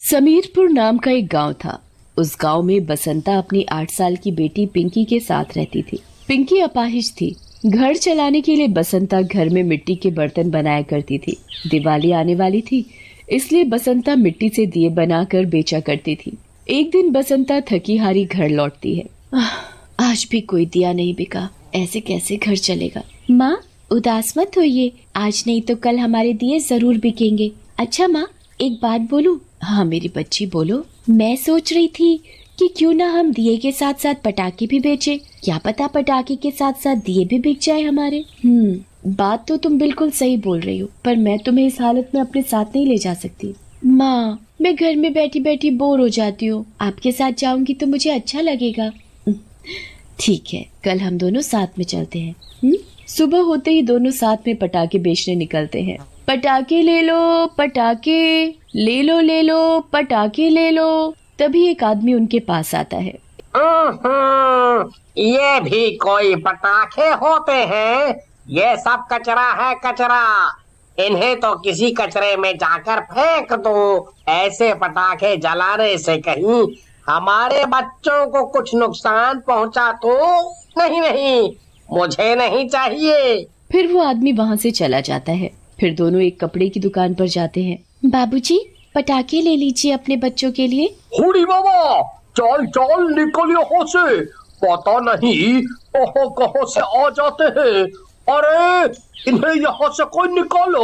समीरपुर नाम का एक गांव था। उस गांव में बसंता अपनी 8 साल की बेटी पिंकी के साथ रहती थी। पिंकी अपाहिज थी। घर चलाने के लिए बसंता घर में मिट्टी के बर्तन बनाया करती थी। दिवाली आने वाली थी, इसलिए बसंता मिट्टी से दिए बनाकर बेचा करती थी। एक दिन बसंता थकी हारी घर लौटती है। आज भी कोई दिया नहीं बिका, ऐसे कैसे घर चलेगा। माँ उदास मत होइए, आज नहीं तो कल हमारे दिए जरूर बिकेंगे। अच्छा माँ, एक बात बोलूं? हाँ मेरी बच्ची बोलो। मैं सोच रही थी कि क्यों ना हम दिए के साथ साथ पटाखे भी बेचें। क्या पता पटाखे के साथ साथ दिए भी बिक जाए हमारे। बात तो तुम बिल्कुल सही बोल रही हो, पर मैं तुम्हें इस हालत में अपने साथ नहीं ले जा सकती। माँ मैं घर में बैठी बैठी बोर हो जाती हूँ, आपके साथ जाऊंगी तो मुझे अच्छा लगेगा। ठीक है, कल हम दोनों साथ में चलते हैं। सुबह होते ही दोनों साथ में पटाखे बेचने निकलते हैं। पटाखे ले लो, पटाखे ले लो, पटाखे ले लो। तभी एक आदमी उनके पास आता है। ये भी कोई पटाखे होते हैं? ये सब कचरा है, कचरा। इन्हें तो किसी कचरे में जाकर फेंक दो। ऐसे पटाखे जलाने से कहीं हमारे बच्चों को कुछ नुकसान पहुंचा तो नहीं। नहीं, मुझे नहीं चाहिए। फिर वो आदमी वहाँ से चला जाता है। फिर दोनों एक कपड़े की दुकान पर जाते हैं। बाबूजी पटाखे ले लीजिए अपने बच्चों के लिए। हुडी बाबा, चल चल निकल यहाँ से। पता नहीं कहाँ कहाँ से आ जाते हैं। अरे इन्हें यहाँ से कोई निकालो।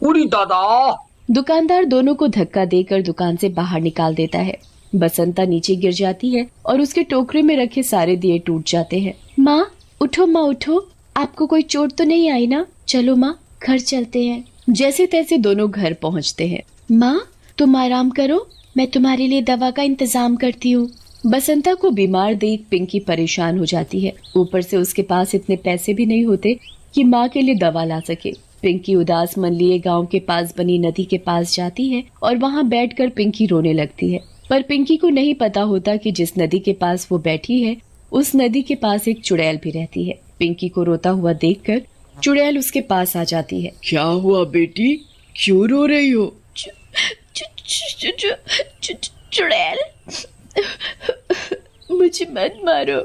हुडी दादा। दुकानदार दोनों को धक्का देकर दुकान से बाहर निकाल देता है। बसंता नीचे गिर जाती है और उसके टोकरे में रखे सारे दिए टूट जाते हैं। माँ उठो, माँ उठो, आपको कोई चोट तो नहीं आई ना? चलो माँ घर चलते हैं। जैसे तैसे दोनों घर पहुँचते हैं। माँ तुम आराम करो, मैं तुम्हारे लिए दवा का इंतजाम करती हूँ। बसंता को बीमार देख पिंकी परेशान हो जाती है। ऊपर से उसके पास इतने पैसे भी नहीं होते कि माँ के लिए दवा ला सके। पिंकी उदास मन लिए गांव के पास बनी नदी के पास जाती है और वहाँ बैठकर पिंकी रोने लगती है। पर पिंकी को नहीं पता होता कि जिस नदी के पास वो बैठी है उस नदी के पास एक चुड़ैल भी रहती है। पिंकी को रोता हुआ देखकर चुड़ैल उसके पास आ जाती है। क्या हुआ बेटी, क्यों रो रही हो? चुड़ैल, मुझे मत मारो,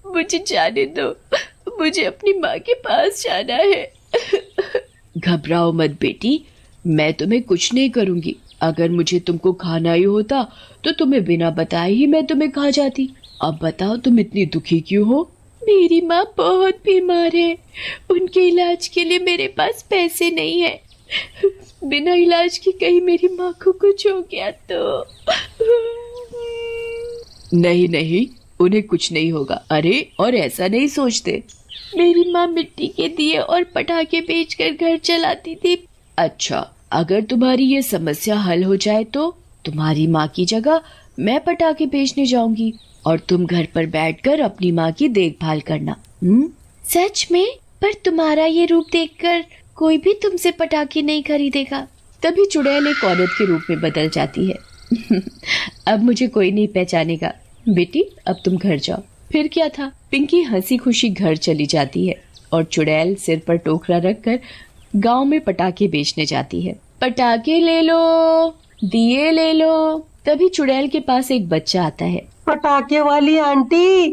मुझे जाने दो, मुझे अपनी माँ के पास जाना है। घबराओ मत बेटी, मैं तुम्हें कुछ नहीं करूंगी। अगर मुझे तुमको खाना ही होता तो तुम्हें बिना बताए ही मैं तुम्हें खा जाती। अब बताओ तुम इतनी दुखी क्यों हो? मेरी माँ बहुत बीमार है, उनके इलाज के लिए मेरे पास पैसे नहीं है। बिना इलाज के कहीं मेरी माँ को कुछ हो गया तो। नहीं नहीं, उन्हें कुछ नहीं होगा। अरे और ऐसा नहीं सोचते। मेरी माँ मिट्टी के दिए और पटाखे बेचकर घर चलाती थी। अच्छा, अगर तुम्हारी ये समस्या हल हो जाए तो तुम्हारी माँ की जगह मैं पटाखे बेचने जाऊंगी और तुम घर पर बैठकर अपनी माँ की देखभाल करना। सच में? पर तुम्हारा ये रूप देखकर कोई भी तुमसे पटाखे नहीं खरीदेगा। तभी चुड़ैल एक औरत के रूप में बदल जाती है। अब मुझे कोई नहीं पहचानेगा। बेटी अब तुम घर जाओ। फिर क्या था, पिंकी हंसी खुशी घर चली जाती है और चुड़ैल सिर पर टोकरा रखकर गांव में पटाखे बेचने जाती है। पटाखे ले लो, दिए ले लो। तभी चुड़ैल के पास एक बच्चा आता है। पटाखे वाली आंटी,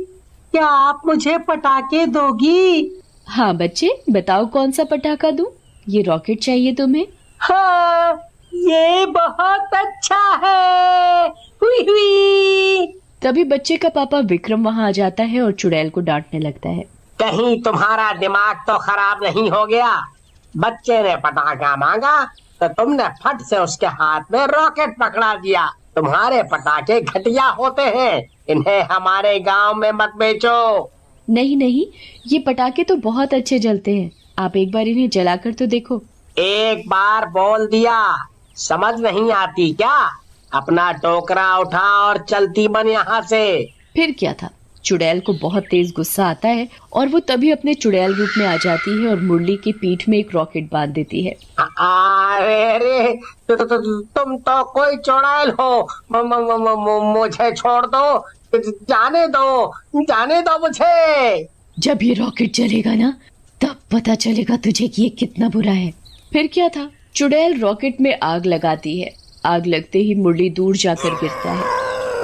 क्या आप मुझे पटाखे दोगी? हाँ बच्चे, बताओ कौन सा पटाखा दूं? ये रॉकेट चाहिए तुम्हें? हाँ, ये बहुत अच्छा है। हुई हुई। तभी बच्चे का पापा विक्रम वहाँ आ जाता है और चुड़ैल को डांटने लगता है। कहीं तुम्हारा दिमाग तो खराब नहीं हो गया? बच्चे ने पटाखा मांगा तो तुमने फट से उसके हाथ में रॉकेट पकड़ा दिया। तुम्हारे पटाखे घटिया होते हैं, इन्हें हमारे गांव में मत बेचो। नहीं नहीं, ये पटाखे तो बहुत अच्छे जलते हैं, आप एक बार इन्हें जलाकर तो देखो। एक बार बोल दिया, समझ नहीं आती क्या? अपना टोकरा उठा और चलती बन यहाँ से। फिर क्या था, चुड़ैल को बहुत तेज गुस्सा आता है और वो तभी अपने चुड़ैल रूप में आ जाती है और मुरली की पीठ में एक रॉकेट बांध देती है। अरे तुम तो कोई चुड़ैल हो। मुझे छोड़ दो, जाने दो मुझे। जब ये रॉकेट चलेगा ना तब पता चलेगा तुझे कि ये कितना बुरा है। फिर क्या था, चुड़ैल रॉकेट में आग लगाती है आग लगते ही मुरली दूर जाकर गिरता है।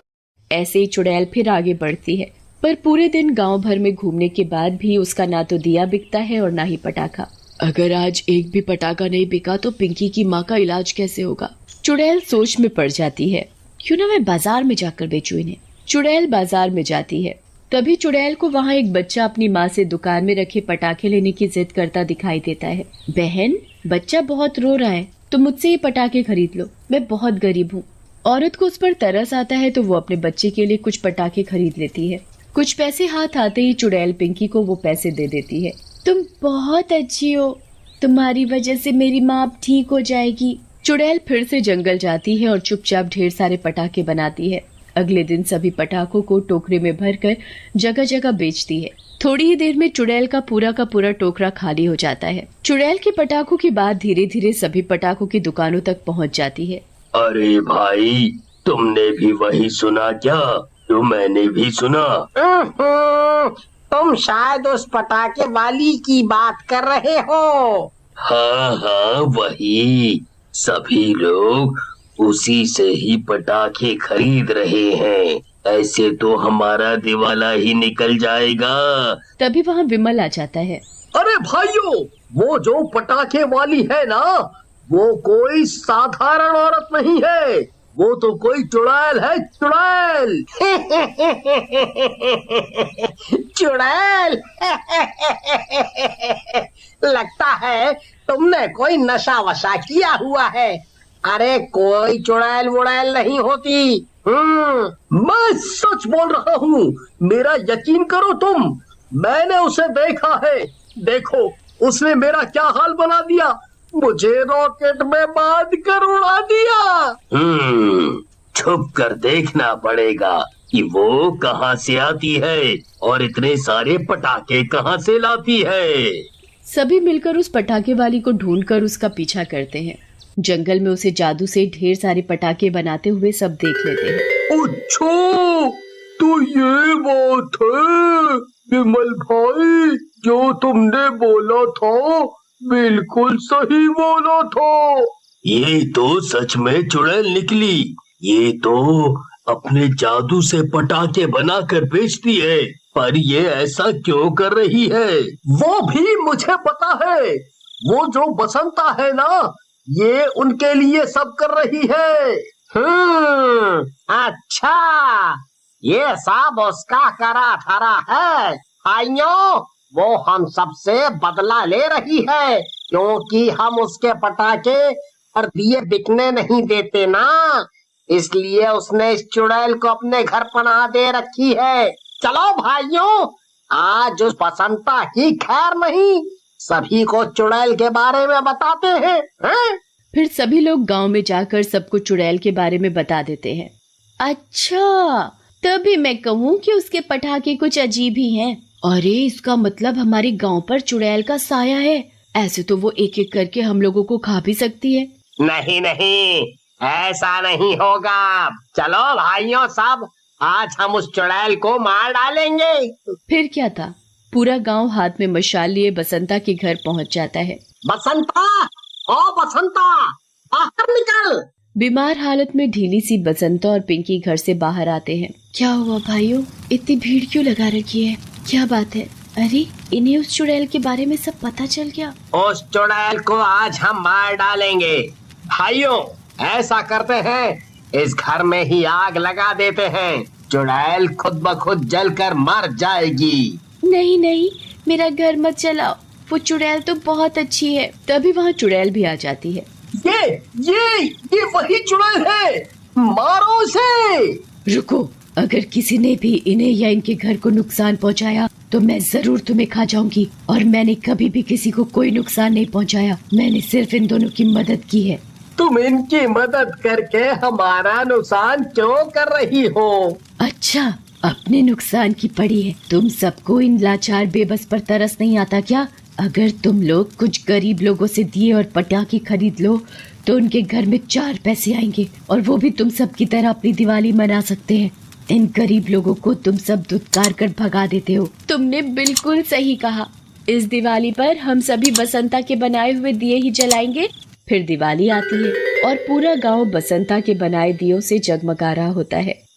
ऐसे ही चुड़ैल फिर आगे बढ़ती है, पर पूरे दिन गांव भर में घूमने के बाद भी उसका ना तो दिया बिकता है और ना ही पटाखा। अगर आज एक भी पटाखा नहीं बिका तो पिंकी की माँ का इलाज कैसे होगा? चुड़ैल सोच में पड़ जाती है, क्यों ना मैं बाजार में जाकर बेचूं इन्हें। चुड़ैल बाजार में जाती है। तभी चुड़ैल को वहाँ एक बच्चा अपनी माँ से दुकान में रखे पटाखे लेने की जिद करता दिखाई देता है। बहन, बच्चा बहुत रो रहा है, तुम मुझसे ये पटाखे खरीद लो, मैं बहुत गरीब हूँ। औरत को उस पर तरस आता है तो वो अपने बच्चे के लिए कुछ पटाखे खरीद लेती है। कुछ पैसे हाथ आते ही चुड़ैल पिंकी को वो पैसे दे देती है। तुम बहुत अच्छी हो, तुम्हारी वजह से मेरी माँ अब ठीक हो जाएगी। चुड़ैल फिर से जंगल जाती है और चुपचाप ढेर सारे पटाखे बनाती है। अगले दिन सभी पटाखों को टोकरे में भरकर जगह जगह बेचती है। थोड़ी ही देर में चुड़ैल का पूरा टोकरा खाली हो जाता है। चुड़ैल के पटाखों की बात धीरे धीरे सभी पटाखों की दुकानों तक पहुंच जाती है। अरे भाई, तुमने भी वही सुना क्या जो मैंने भी सुना? तुम शायद उस पटाखे वाली की बात कर रहे हो। हाँ, वही। सभी लोग उसी से ही पटाखे खरीद रहे हैं। ऐसे तो हमारा दिवाला ही निकल जाएगा। तभी वहाँ विमल आ जाता है। अरे भाइयों, वो जो पटाखे वाली है ना, वो कोई साधारण औरत नहीं है, वो तो कोई चुड़ैल है, चुड़ैल। चुड़ैल। लगता है तुमने कोई नशा वशा किया हुआ है। अरे कोई चुड़ैल वुड़ैल नहीं होती। मैं सच बोल रहा हूँ, मेरा यकीन करो तुम। मैंने उसे देखा है। देखो, उसने मेरा क्या हाल बना दिया, मुझे रॉकेट में बांध कर उड़ा दिया। छुप कर देखना पड़ेगा कि वो कहाँ से आती है और इतने सारे पटाखे कहाँ से लाती है। सभी मिलकर उस पटाखे वाली को ढूंढकर उसका पीछा करते हैं। जंगल में उसे जादू से ढेर सारे पटाखे बनाते हुए सब देख लेते हैं। अच्छा, तो ये बात है विमल भाई, जो तुमने बोला था बिल्कुल सही बोला था। ये तो सच में चुड़ैल निकली। ये तो अपने जादू से पटाखे बनाकर बेचती है, पर ये ऐसा क्यों कर रही है वो भी मुझे पता है। वो जो बसंता है ना, ये उनके लिए सब कर रही है। अच्छा, ये सब उसका करा धरा है। भाइयों, वो हम सबसे बदला ले रही है, क्योंकि हम उसके पटाखे और दिए बिकने नहीं देते ना, इसलिए उसने इस चुड़ैल को अपने घर पनाह दे रखी है। चलो भाइयों, आज उस बसंता की खैर नहीं, सभी को चुड़ैल के बारे में बताते हैं, हैं? फिर सभी लोग गांव में जाकर सबको चुड़ैल के बारे में बता देते हैं। अच्छा, तभी मैं कहूँ कि उसके पटाखे कुछ अजीब ही हैं। अरे, इसका मतलब हमारे गांव पर चुड़ैल का साया है। ऐसे तो वो एक एक करके हम लोगों को खा भी सकती है। नहीं नहीं, ऐसा नहीं होगा। चलो भाइयों सब, आज हम उस चुड़ैल को मार डालेंगे। फिर क्या था, पूरा गांव हाथ में मशाल लिए बसंता के घर पहुंच जाता है। बसंता, ओ बसंता, बाहर निकल। बीमार हालत में ढीली सी बसंता और पिंकी घर से बाहर आते हैं। क्या हुआ भाइयों, इतनी भीड़ क्यों लगा रखी है, क्या बात है? अरे, इन्हें उस चुड़ैल के बारे में सब पता चल गया। उस चुड़ैल को आज हम मार डालेंगे। भाइयों, ऐसा करते हैं, इस घर में ही आग लगा देते हैं, चुड़ैल खुद ब खुद जलकर मर जाएगी। नहीं नहीं, मेरा घर मत जलाओ, वो चुड़ैल तो बहुत अच्छी है। तभी वहाँ चुड़ैल भी आ जाती है। ये वही चुड़ैल है, मारो उसे। रुको, अगर किसी ने भी इन्हें या इनके घर को नुकसान पहुंचाया तो मैं जरूर तुम्हें खा जाऊंगी। और मैंने कभी भी किसी को कोई नुकसान नहीं पहुंचाया, मैंने सिर्फ इन दोनों की मदद की है। तुम इनकी मदद करके हमारा नुकसान क्यों कर रही हो? अच्छा, अपने नुकसान की पड़ी है। तुम सबको इन लाचार बेबस पर तरस नहीं आता क्या? अगर तुम लोग कुछ गरीब लोगों से दिए और पटाखे खरीद लो तो उनके घर में 4 पैसे आएंगे और वो भी तुम सब की तरह अपनी दिवाली मना सकते हैं। इन गरीब लोगों को तुम सब धुतकार कर भगा देते हो। तुमने बिल्कुल सही कहा। इस दिवाली पर हम सभी बसंता के बनाए हुए दिए ही जलाएंगे, फिर दिवाली आती है और पूरा गांव बसंता के बनाए दियों से जगमगा रहा होता है।